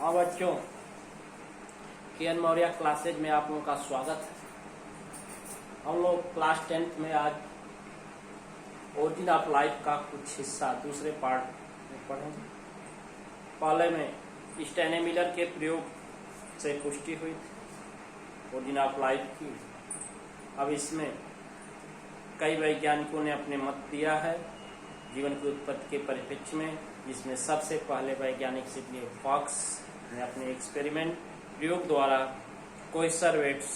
हाँ बच्चों, K. N.. Maurya classes में आप लोगों का स्वागत है। हम लोग क्लास 10th में आज ओरिजिन ऑफ लाइफ का कुछ हिस्सा दूसरे पार्ट में पढ़ेंगे। पहले में स्टैने मिलर के प्रयोग से पुष्टि हुई थी ओरिजिन ऑफ लाइफ की। अब इसमें कई वैज्ञानिकों ने अपने मत दिया है जीवन की उत्पत्ति के परिप्रेक्ष्य में, जिसमें सबसे पहले वैज्ञानिक सिडनी फॉक्स ने अपने एक्सपेरिमेंट प्रयोग द्वारा कोइसरवेट्स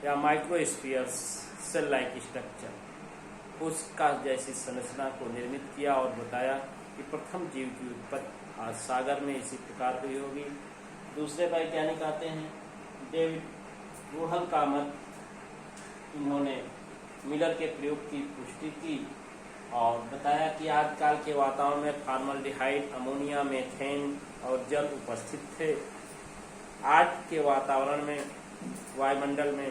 या माइक्रोस्फीयर्स सेल लाइक स्ट्रक्चर उसका जैसी संरचना को निर्मित किया और बताया कि प्रथम जीव की उत्पत्ति आज सागर में इसी प्रकार हुई होगी। दूसरे वैज्ञानिक आते हैं डेविड रूहल का मत। इन्होंने मिलर के प्रयोग की पुष्टि की और बताया कि आजकल के वातावरण में फॉर्मल्डिहाइड, अमोनिया, मीथेन और जल उपस्थित थे। आज के वातावरण में, वायुमंडल में,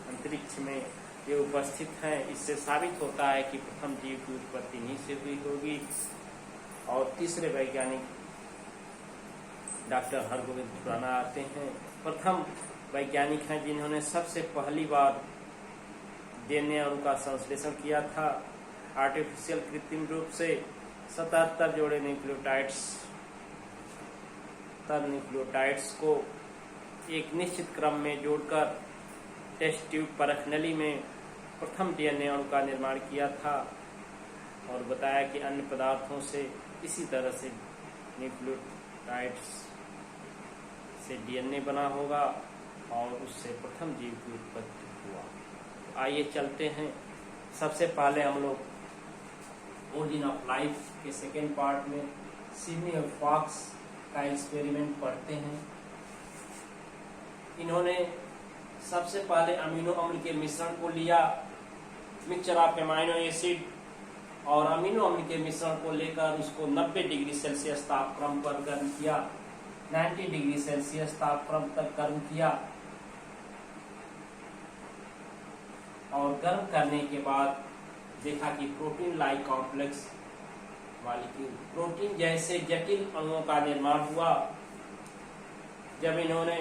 अंतरिक्ष में ये उपस्थित हैं। इससे साबित होता है कि प्रथम जीव की उत्पत्ति इन्हीं से हुई होगी। और तीसरे वैज्ञानिक डॉक्टर हरगोविंद खुराना आते हैं। प्रथम वैज्ञानिक हैं जिन्होंने सबसे पहली बार डीएनए अणु का संश्लेषण किया था। आर्टिफिशियल कृत्रिम रूप से 77 जोड़े न्यूक्लियोटाइड्स को एक निश्चित क्रम में जोड़कर टेस्ट ट्यूब परख नली में प्रथम डीएनए अणु का निर्माण किया था और बताया कि अन्य पदार्थों से इसी तरह से न्यूक्लियोटाइड्स से डीएनए बना होगा और उससे प्रथम जीव की उत्पत्ति हुआ। तो आइए चलते हैं। सबसे पहले हम लोग ओरिजिन ऑफ लाइफ के सेकेंड पार्ट में सिडनी और फॉक्स का एक्सपेरिमेंट पढ़ते हैं। इन्होंने सबसे पहले अमीनो अम्ल के मिश्रण को लिया, मिक्सचर ऑफ एमाइनो एसिड, और अमीनो अम्ल के मिश्रण को लेकर उसको 90 डिग्री सेल्सियस तापक्रम पर गर्म किया, 90 डिग्री सेल्सियस तापक्रम तक गर्म किया। और गर्म करने के बाद देखा कि protein like complex molecule, protein जैसे जटिल अणुओं का निर्माण हुआ। जब इन्होंने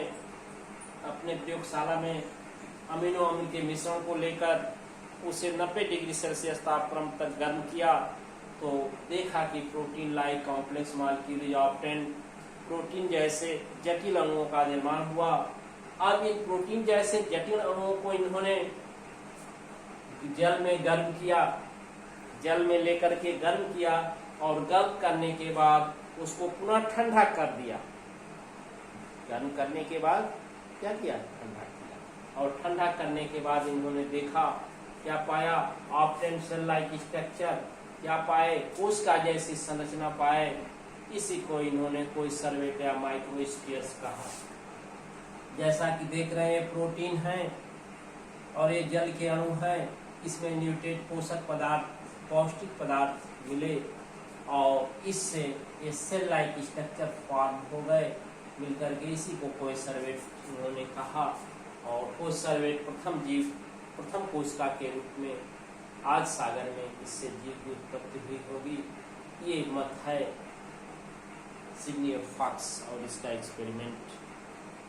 अपने प्रयोगशाला में अमीनो अम्ल के मिश्रण को लेकर उसे 90 डिग्री सेल्सियस तापक्रम तक गर्म किया तो देखा कि protein like complex molecule obtain, protein जैसे जटिल अणुओं का निर्माण हुआ। अब इन प्रोटीन जैसे जटिल अणुओं को इन्होंने जल में गर्म किया, जल में लेकर के गर्म किया और गर्म करने के बाद उसको पुनः ठंडा कर दिया। गर्म करने के बाद क्या किया? ठंडा किया। और ठंडा करने के बाद इन्होंने देखा, क्या पाया? ऑप्टेन सेल लाइक स्ट्रक्चर, क्या पाए? कोशिका जैसी संरचना पाए। इसी को इन्होंने कोइसरवेट या माइक्रोस्फीयर्स कहा। जैसा कि देख रहे हैं, प्रोटीन है और ये जल के अणु हैं। इसमें न्यूट्रिएंट, पोषक पदार्थ, पौष्टिक पदार्थ मिले और इससे ये सेल लाइक स्ट्रक्चर फॉर्म हो गए मिलकर के। इसी को कोइसरवेट उन्होंने कहा। और कोइसरवेट प्रथम कोशिका के रूप में आज सागर में इससे जीव की उत्पत्ति हुई होगी। ये मत है सिडनी और फॉक्स और इसका एक्सपेरिमेंट।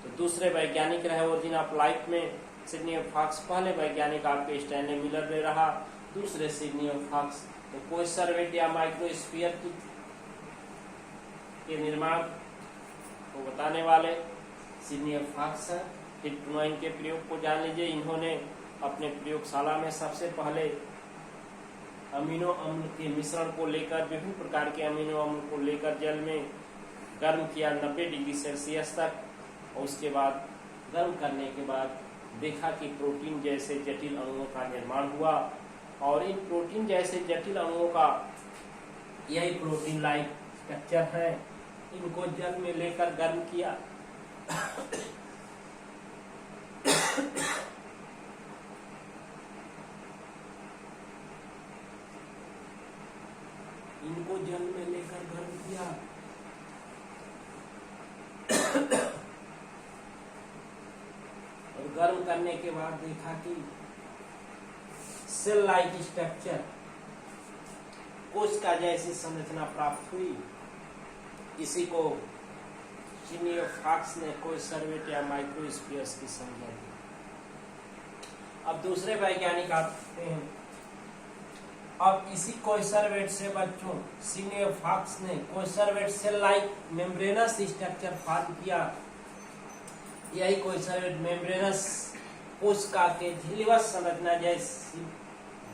तो दूसरे वैज्ञानिक रहे ओरिजिन ऑफ लाइफ में सिडनी और फॉक्स। पहले वैज्ञानिक आपके स्टैने मिलर ने रहा, दूसरे सिडनी और फॉक्स। तो कोइसरवेट या माइक्रोस्फीयर के निर्माण को बताने वाले सिडनी और फॉक्स हैं। फिर पुनः इनके प्रयोग को जान लीजिए। इन्होंने अपने प्रयोगशाला में सबसे पहले अमीनो अम्ल के मिश्रण को लेकर, विभिन्न प्रकार के अमीनो अम्ल को लेकर जल में गर्म किया 90 डिग्री सेल्सियस तक। और उसके बाद गर्म करने के बाद देखा कि प्रोटीन जैसे जटिल अणुओं का निर्माण हुआ। और इन प्रोटीन जैसे जटिल अणुओं का यही प्रोटीन लाइक स्ट्रक्चर है। इनको जल में लेकर गर्म किया इनको जल में लेकर गर्म किया और गर्म करने के बाद देखा कि सेल लाइक स्ट्रक्चर, कोशिका जैसी संरचना प्राप्त हुई। इसी को सिनियोफॉक्स ने कोइसर्वेट या माइक्रोस्पियर्स की संज्ञा दी। अब दूसरे वैज्ञानिक आते हैं। अब इसी कोइसर्वेट से बच्चों सिनियोफॉक्स ने coacervate cell like membranous structure form किया। यही कोइसर्वेट मेम्ब्रेनस कोशिका के झिल्लीवत संरचना जैसी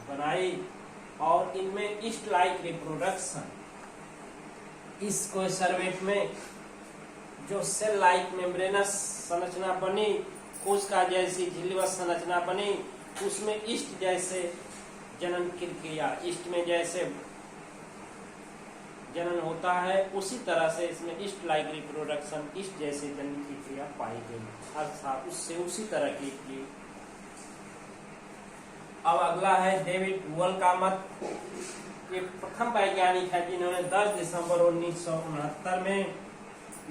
बनाई और इनमें ईस्ट लाइक रिप्रोडक्शन, इस कोइसर्वेट में जो सेल लाइक मेम्ब्रेनस संरचना बनी, कोशिका जैसी झिल्लीवत संरचना बनी, उसमें ईस्ट जैसे जनन क्रिया, ईस्ट में जैसे जनन होता है उसी तरह से इसमें ईस्ट लाइक रिप्रोडक्शन, ईस्ट जैसे जनन की क्रिया पाई गई, अर्थात उससे उसी तरह की। अब अगला है डेविड वुअल का मत। ये प्रथम वैज्ञानिक है जिन्होंने 10 दिसंबर 1969 में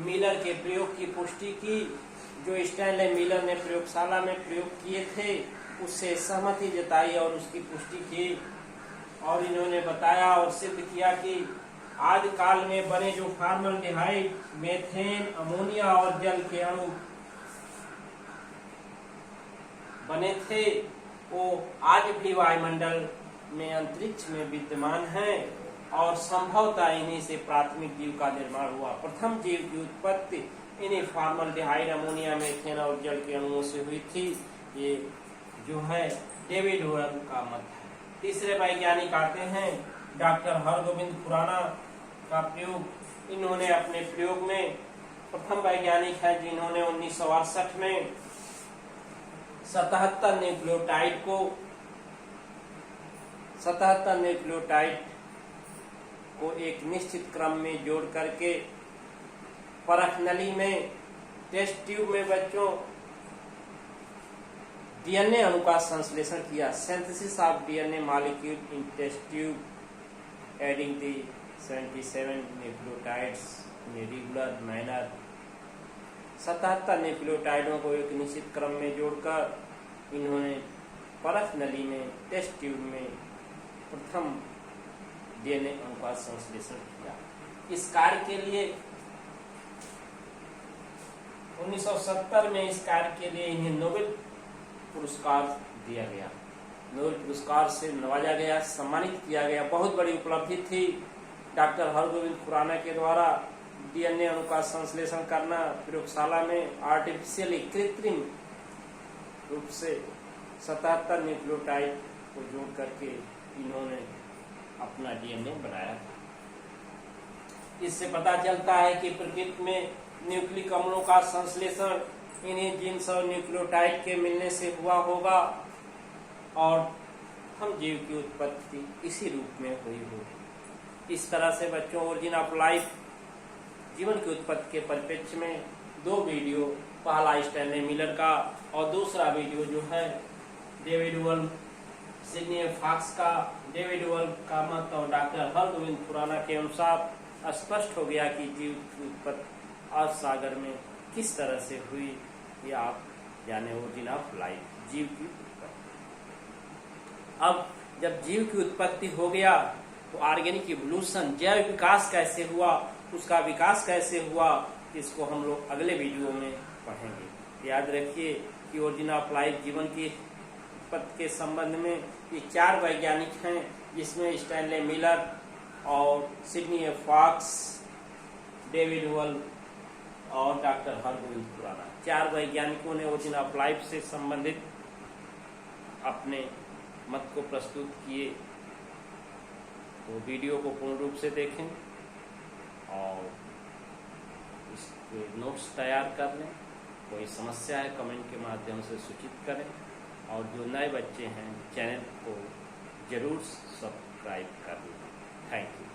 मिलर के प्रयोग की पुष्टि की। जो स्टैनले मिलर ने प्रयोगशाला में प्रयोग किए थे उससे सहमति जताई और उसकी पुष्टि की, और इन्होंने बताया और सिद्ध किया कि आदि काल में बने जो फॉर्मल्डिहाइड, मेथेन, अमोनिया और जल के अणु बने थे वो आज भी वायुमंडल में अंतरिक्ष में विद्यमान हैं और संभवतः इन्हीं से प्राथमिक जीव का निर्माण हुआ। प्रथम जीव की उत्पत्ति इन्हीं फॉर्मल्डिहाइड, अमोनिया, मेथेन और जल के अणुओं से हुई थी। ये जो है डेविड वुअल का मत है। तीसरे वैज्ञानिक आते हैं डॉक्टर हरगोविंद खुराना का प्रयोग। इन्होंने अपने प्रयोग में प्रथम वैज्ञानिक है जिन्होंने 1968 में 77 न्यूक्लियोटाइड को एक निश्चित क्रम में जोड़ करके परख नली में टेस्ट ट्यूब में बच्चों डीएनए अणु का संश्लेषण किया। Synthesis of DNA molecule in test tube adding the 77 nucleotides in regular manner. 77 न्यूक्लियोटाइडों को एक निश्चित क्रम में जोड़कर इन्होंने परख नली में टेस्ट ट्यूब में प्रथम डीएनए अणु का संश्लेषण किया। इस कार्य के लिए 1970 में इस कार्य के लिए इन्हें नोबेल पुरस्कार दिया गया, नोबेल पुरस्कार से नवाजा गया, सम्मानित किया गया। बहुत बड़ी उपलब्धि थी डॉक्टर हरगोविंद खुराना के द्वारा डीएनए अणु का संश्लेषण करना प्रयोगशाला में आर्टिफिशियली, कृत्रिम रूप से 77 न्यूक्लियोटाइड को जोड़ करके इन्होंने अपना डीएनए बनाया। इससे पता चलता है कि प्रकृति में न्यूक्लिक अम्लों का संश्लेषण इन्हीं जीन्स और न्यूक्लियोटाइड के मिलने से हुआ होगा और हम जीव की उत्पत्ति इसी रूप में हुई होगी। इस तरह से बच्चों ओरिजिन ऑफ लाइफ, जीवन की उत्पत्ति के परिप्रेक्ष्य में 2 वीडियो, पहला स्टैनले मिलर का और दूसरा वीडियो जो है डेविड वुअल, सिनियोफॉक्स का, डेविड वुअल का मत और डॉक्टर हरगोविंद खुराना के अनुसार स्पष्ट हो गया कि जीव की उत्पत्ति आज सागर में किस तरह से हुई, ये आप जाने ओरिजिन ऑफ लाइफ, जीव की उत्पत्ति। अब जब जीव की उत्पत्ति हो गया तो ऑर्गेनिक इवोल्यूशन, जैव विकास कैसे हुआ, उसका विकास कैसे हुआ, इसको हम लोग अगले वीडियो में पढ़ेंगे। याद रखिए कि ओरिजिन ऑफ लाइफ, जीवन की उत्पत्ति के संबंध में ये 4 वैज्ञानिक हैं जिसमें स्टैनले मिलर और सिनियोफॉक्स, डेविड वुअल और डॉक्टर हरगोविंद खुराना, 4 वैज्ञानिकों ने ओरिजिन ऑफ लाइफ से संबंधित अपने मत को प्रस्तुत किए। तो वीडियो को पूर्ण रूप से देखें और इसके नोट्स तैयार कर लें। कोई समस्या है कमेंट के माध्यम से सूचित करें और जो नए बच्चे हैं चैनल को जरूर सब्सक्राइब कर लें। Thank you.